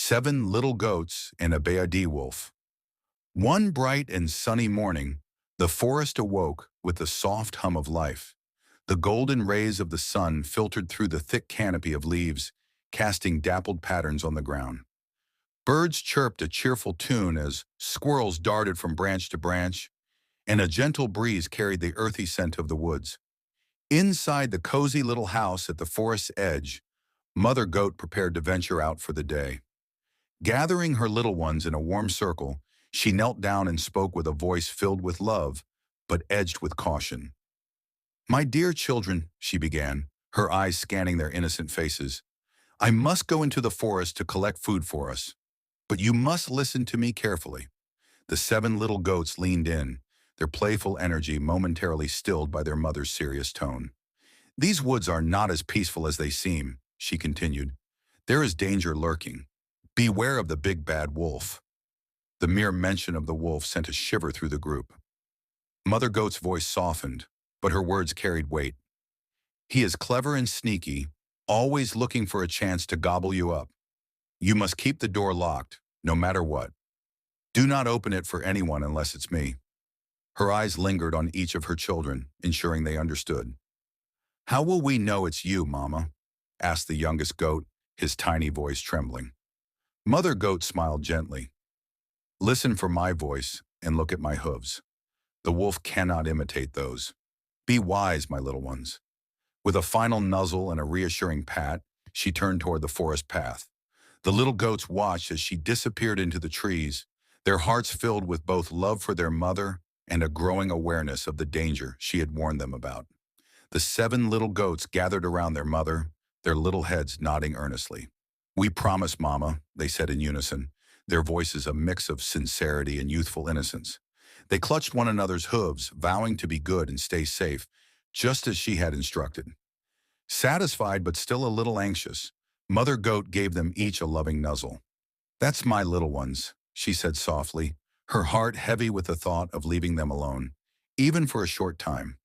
Seven Little Goats and a Bayahi Wolf. One bright and sunny morning, the forest awoke with the soft hum of life. The golden rays of the sun filtered through the thick canopy of leaves, casting dappled patterns on the ground. Birds chirped a cheerful tune as squirrels darted from branch to branch, and a gentle breeze carried the earthy scent of the woods. Inside the cozy little house at the forest's edge, Mother Goat prepared to venture out for the day. Gathering her little ones in a warm circle, she knelt down and spoke with a voice filled with love, but edged with caution. "My dear children," she began, her eyes scanning their innocent faces, "I must go into the forest to collect food for us, but you must listen to me carefully." The seven little goats leaned in, their playful energy momentarily stilled by their mother's serious tone. "These woods are not as peaceful as they seem," she continued. "There is danger lurking. Beware of the big bad wolf." The mere mention of the wolf sent a shiver through the group. Mother Goat's voice softened, but her words carried weight. "He is clever and sneaky, always looking for a chance to gobble you up. You must keep the door locked, no matter what. Do not open it for anyone unless it's me." Her eyes lingered on each of her children, ensuring they understood. "How will we know it's you, Mama?" asked the youngest goat, his tiny voice trembling. Mother Goat smiled gently. "Listen for my voice and look at my hooves. The wolf cannot imitate those. Be wise, my little ones." With a final nuzzle and a reassuring pat, she turned toward the forest path. The little goats watched as she disappeared into the trees, their hearts filled with both love for their mother and a growing awareness of the danger she had warned them about. The seven little goats gathered around their mother, their little heads nodding earnestly. "We promise, Mama," they said in unison, their voices a mix of sincerity and youthful innocence. They clutched one another's hooves, vowing to be good and stay safe, just as she had instructed. Satisfied but still a little anxious, Mother Goat gave them each a loving nuzzle. "That's my little ones," she said softly, her heart heavy with the thought of leaving them alone, even for a short time.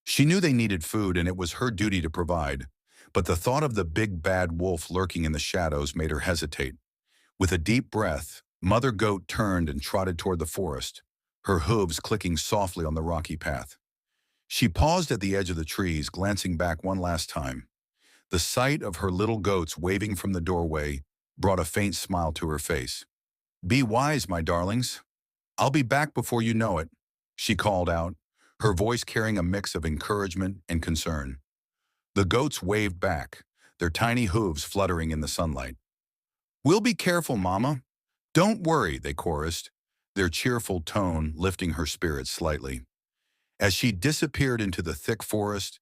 She knew they needed food and it was her duty to provide, but the thought of the big bad wolf lurking in the shadows made her hesitate. With a deep breath, Mother Goat turned and trotted toward the forest, her hooves clicking softly on the rocky path. She paused at the edge of the trees, glancing back one last time. The sight of her little goats waving from the doorway brought a faint smile to her face. "Be wise, my darlings. I'll be back before you know it," she called out, her voice carrying a mix of encouragement and concern. The goats waved back, their tiny hooves fluttering in the sunlight. "We'll be careful, Mama. Don't worry," they chorused, their cheerful tone lifting her spirits slightly. As she disappeared into the thick forest,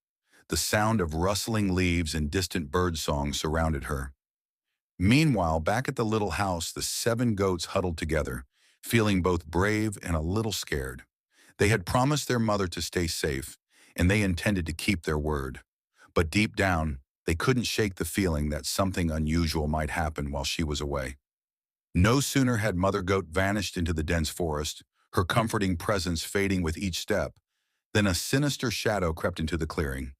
the sound of rustling leaves and distant bird songs surrounded her. Meanwhile, back at the little house, the seven goats huddled together, feeling both brave and a little scared. They had promised their mother to stay safe, and they intended to keep their word. But deep down, they couldn't shake the feeling that something unusual might happen while she was away. No sooner had Mother Goat vanished into the dense forest, her comforting presence fading with each step, than a sinister shadow crept into the clearing.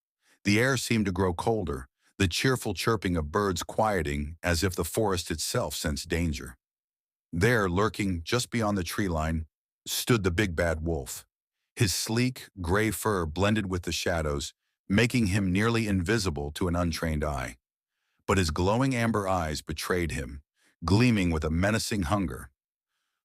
The air seemed to grow colder, the cheerful chirping of birds quieting as if the forest itself sensed danger. There, lurking just beyond the tree line, stood the big bad wolf. His sleek, gray fur blended with the shadows, making him nearly invisible to an untrained eye. But his glowing amber eyes betrayed him, gleaming with a menacing hunger.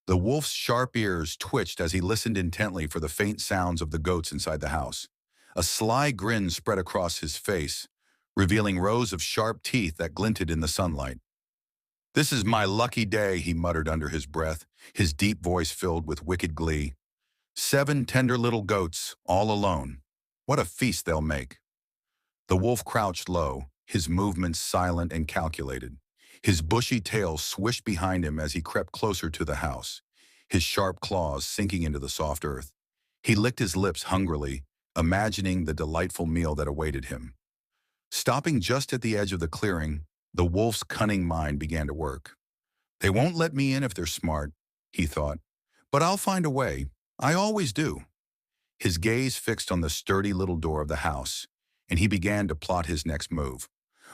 The wolf's sharp ears twitched as he listened intently for the faint sounds of the goats inside the house. A sly grin spread across his face, revealing rows of sharp teeth that glinted in the sunlight. "This is my lucky day," he muttered under his breath, his deep voice filled with wicked glee. "Seven tender little goats, all alone. What a feast they'll make." The wolf crouched low, his movements silent and calculated. His bushy tail swished behind him as he crept closer to the house, his sharp claws sinking into the soft earth. He licked his lips hungrily, imagining the delightful meal that awaited him. Stopping just at the edge of the clearing, the wolf's cunning mind began to work. "They won't let me in if they're smart," he thought, "but I'll find a way. I always do." His gaze fixed on the sturdy little door of the house, and he began to plot his next move.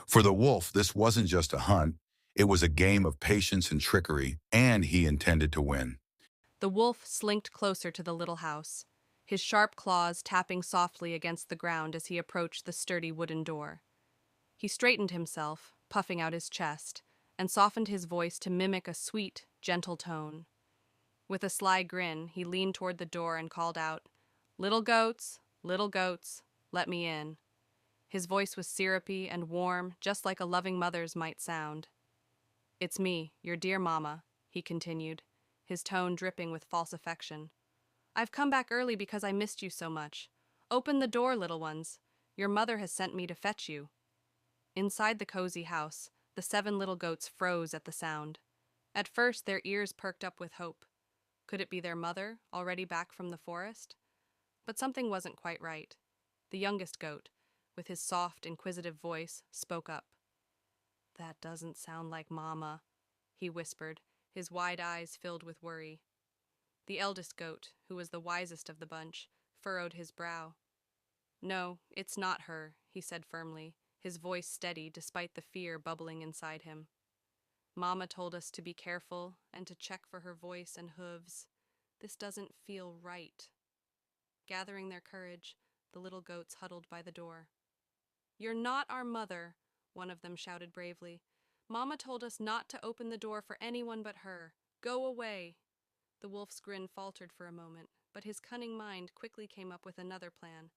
For the wolf, this wasn't just a hunt, It was a game of patience and trickery, and he intended to win. The wolf slinked closer to the little house, his sharp claws tapping softly against the ground as he approached the sturdy wooden door. He straightened himself, puffing out his chest, and softened his voice to mimic a sweet, gentle tone. With a sly grin, he leaned toward the door and called out, little goats, let me in." His voice was syrupy and warm, just like a loving mother's might sound. "It's me, your dear mama," he continued, his tone dripping with false affection. "I've come back early because I missed you so much. Open the door, little ones. Your mother has sent me to fetch you." Inside the cozy house, the 7 little goats froze at the sound. At first, their ears perked up with hope. Could it be their mother, already back from the forest? But something wasn't quite right. The youngest goat, with his soft, inquisitive voice, spoke up. "That doesn't sound like Mama," he whispered, his wide eyes filled with worry. The eldest goat, who was the wisest of the bunch, furrowed his brow. "No, it's not her," he said firmly, his voice steady despite the fear bubbling inside him. "Mama told us to be careful and to check for her voice and hooves. This doesn't feel right." Gathering their courage, the little goats huddled by the door. "You're not our mother," one of them shouted bravely. "Mama told us not to open the door for anyone but her. Go away." The wolf's grin faltered for a moment, but his cunning mind quickly came up with another plan.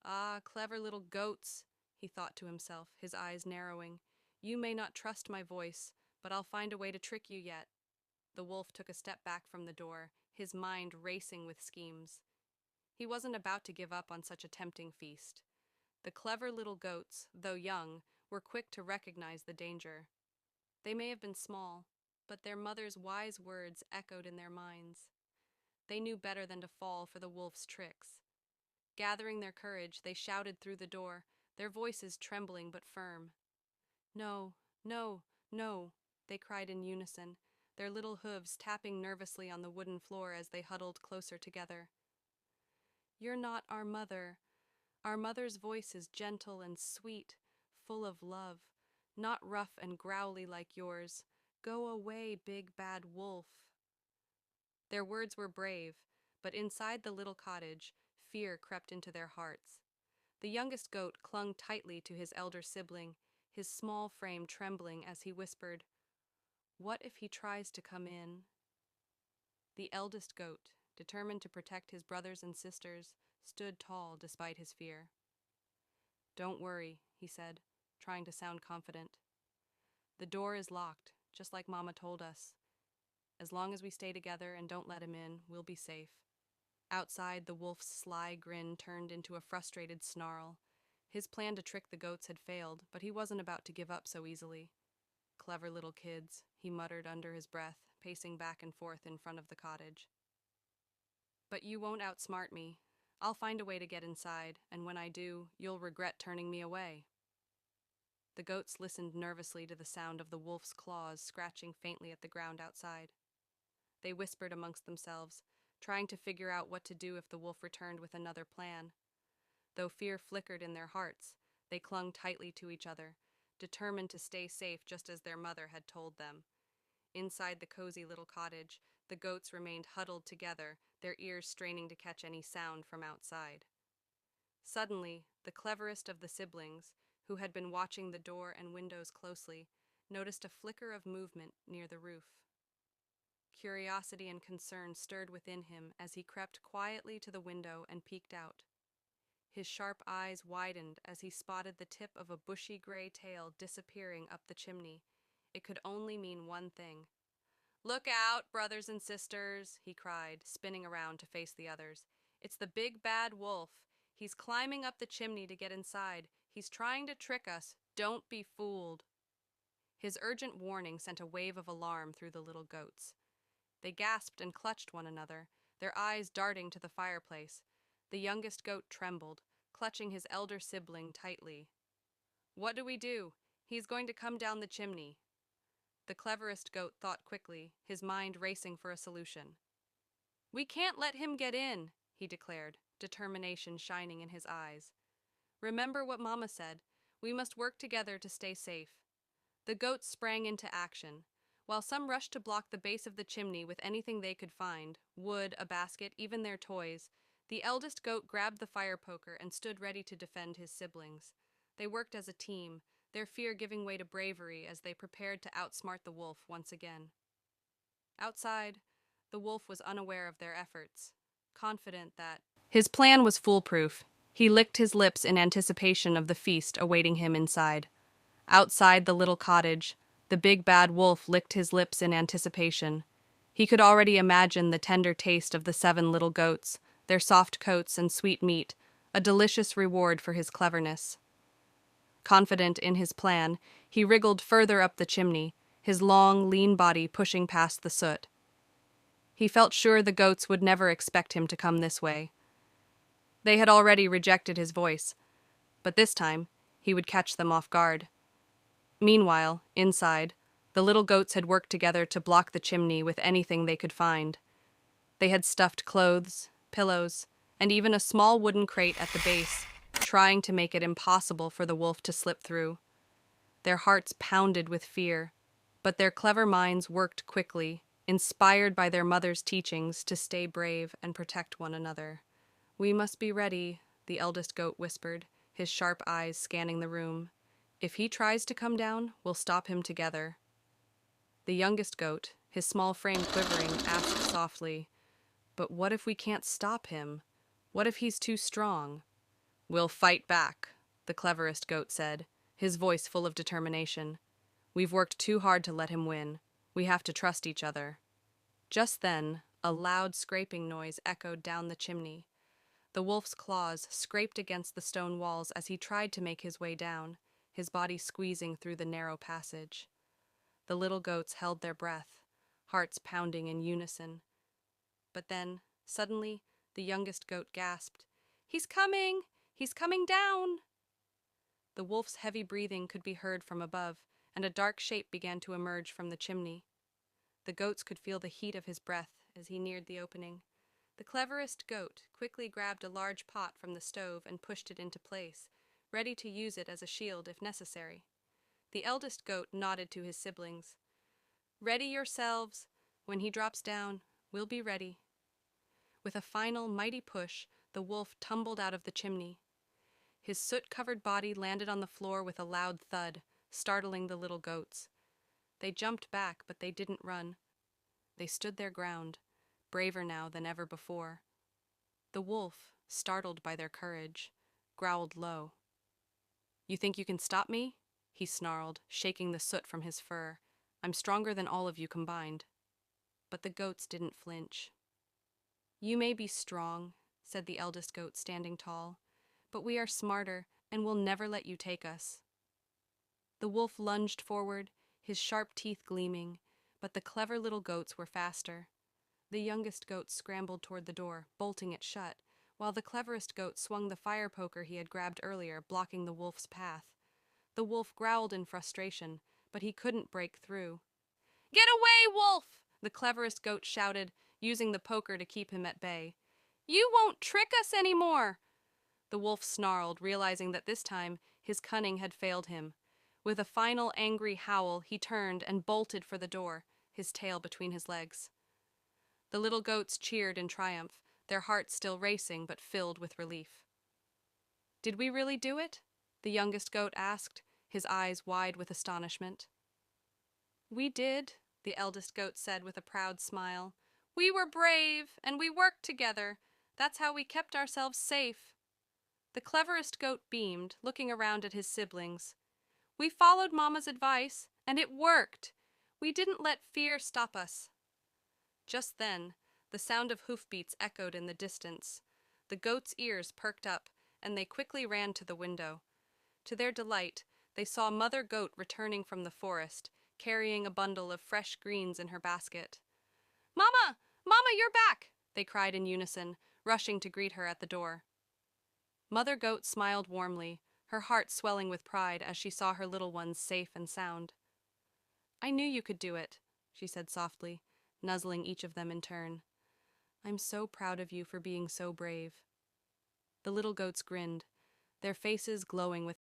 "Ah, clever little goats," he thought to himself, his eyes narrowing. "You may not trust my voice, but I'll find a way to trick you yet." The wolf took a step back from the door, his mind racing with schemes. He wasn't about to give up on such a tempting feast. The clever little goats, though young, were quick to recognize the danger. They may have been small, but their mother's wise words echoed in their minds. They knew better than to fall for the wolf's tricks. Gathering their courage, they shouted through the door, their voices trembling but firm. "No, no, no," they cried in unison, their little hooves tapping nervously on the wooden floor as they huddled closer together. "You're not our mother. Our mother's voice is gentle and sweet, full of love, not rough and growly like yours. Go away, big bad wolf." Their words were brave, but inside the little cottage, fear crept into their hearts. The youngest goat clung tightly to his elder sibling, his small frame trembling as he whispered, "What if he tries to come in?" The eldest goat, determined to protect his brothers and sisters, stood tall despite his fear. "Don't worry," he said, trying to sound confident. "The door is locked, just like Mama told us. As long as we stay together and don't let him in, we'll be safe." Outside, the wolf's sly grin turned into a frustrated snarl. His plan to trick the goats had failed, but he wasn't about to give up so easily. "Clever little kids," he muttered under his breath, pacing back and forth in front of the cottage. "But you won't outsmart me. I'll find a way to get inside, and when I do, you'll regret turning me away." The goats listened nervously to the sound of the wolf's claws scratching faintly at the ground outside. They whispered amongst themselves, trying to figure out what to do if the wolf returned with another plan. Though fear flickered in their hearts, they clung tightly to each other, determined to stay safe just as their mother had told them. Inside the cozy little cottage, the goats remained huddled together, their ears straining to catch any sound from outside. Suddenly, the cleverest of the siblings, who had been watching the door and windows closely, noticed a flicker of movement near the roof. Curiosity and concern stirred within him as he crept quietly to the window and peeked out. His sharp eyes widened as he spotted the tip of a bushy gray tail disappearing up the chimney. It could only mean one thing. "Look out, brothers and sisters," he cried, spinning around to face the others. "It's the big bad wolf. He's climbing up the chimney to get inside. He's trying to trick us. Don't be fooled." His urgent warning sent a wave of alarm through the little goats. They gasped and clutched one another, their eyes darting to the fireplace. The youngest goat trembled, clutching his elder sibling tightly. "What do we do? He's going to come down the chimney." The cleverest goat thought quickly, his mind racing for a solution. "We can't let him get in," he declared, determination shining in his eyes. "Remember what Mama said. We must work together to stay safe." The goats sprang into action. While some rushed to block the base of the chimney with anything they could find, wood, a basket, even their toys, the eldest goat grabbed the fire poker and stood ready to defend his siblings. They worked as a team, their fear giving way to bravery as they prepared to outsmart the wolf once again. Outside, the wolf was unaware of their efforts, confident that his plan was foolproof. He licked his lips in anticipation of the feast awaiting him inside. Outside the little cottage, the big bad wolf licked his lips in anticipation. He could already imagine the tender taste of the 7 little goats, their soft coats and sweet meat, a delicious reward for his cleverness. Confident in his plan, he wriggled further up the chimney, his long, lean body pushing past the soot. He felt sure the goats would never expect him to come this way. They had already rejected his voice, but this time he would catch them off guard. Meanwhile, inside, the little goats had worked together to block the chimney with anything they could find. They had stuffed clothes, pillows, and even a small wooden crate at the base, trying to make it impossible for the wolf to slip through. Their hearts pounded with fear, but their clever minds worked quickly, inspired by their mother's teachings to stay brave and protect one another. "We must be ready," the eldest goat whispered, his sharp eyes scanning the room. "If he tries to come down, we'll stop him together." The youngest goat, his small frame quivering, asked softly, "But what if we can't stop him? What if he's too strong?" "We'll fight back," the cleverest goat said, his voice full of determination. "We've worked too hard to let him win. We have to trust each other." Just then, a loud scraping noise echoed down the chimney. The wolf's claws scraped against the stone walls as he tried to make his way down, his body squeezing through the narrow passage. The little goats held their breath, hearts pounding in unison. But then, suddenly, the youngest goat gasped, "He's coming! He's coming down!" The wolf's heavy breathing could be heard from above, and a dark shape began to emerge from the chimney. The goats could feel the heat of his breath as he neared the opening. The cleverest goat quickly grabbed a large pot from the stove and pushed it into place, ready to use it as a shield if necessary. The eldest goat nodded to his siblings. "Ready yourselves. When he drops down, we'll be ready." With a final mighty push, the wolf tumbled out of the chimney. His soot-covered body landed on the floor with a loud thud, startling the little goats. They jumped back, but they didn't run. They stood their ground, braver now than ever before. The wolf, startled by their courage, growled low. "You think you can stop me?" he snarled, shaking the soot from his fur. "I'm stronger than all of you combined." But the goats didn't flinch. "You may be strong," said the eldest goat, standing tall, "but we are smarter, and we'll never let you take us." The wolf lunged forward, his sharp teeth gleaming, but the clever little goats were faster. The youngest goat scrambled toward the door, bolting it shut, while the cleverest goat swung the fire poker he had grabbed earlier, blocking the wolf's path. The wolf growled in frustration, but he couldn't break through. "Get away, wolf!" the cleverest goat shouted, using the poker to keep him at bay. "You won't trick us anymore!" The wolf snarled, realizing that this time his cunning had failed him. With a final angry howl, he turned and bolted for the door, his tail between his legs. The little goats cheered in triumph, their hearts still racing but filled with relief. "Did we really do it?" the youngest goat asked, his eyes wide with astonishment. "We did," the eldest goat said with a proud smile. "We were brave, and we worked together. That's how we kept ourselves safe." The cleverest goat beamed, looking around at his siblings. "We followed Mama's advice, and it worked. We didn't let fear stop us." Just then, the sound of hoofbeats echoed in the distance. The goats' ears perked up, and they quickly ran to the window. To their delight, they saw Mother Goat returning from the forest, carrying a bundle of fresh greens in her basket. "Mama! Mama, you're back!" they cried in unison, rushing to greet her at the door. Mother Goat smiled warmly, her heart swelling with pride as she saw her little ones safe and sound. "I knew you could do it," she said softly, nuzzling each of them in turn. "I'm so proud of you for being so brave." The little goats grinned, their faces glowing with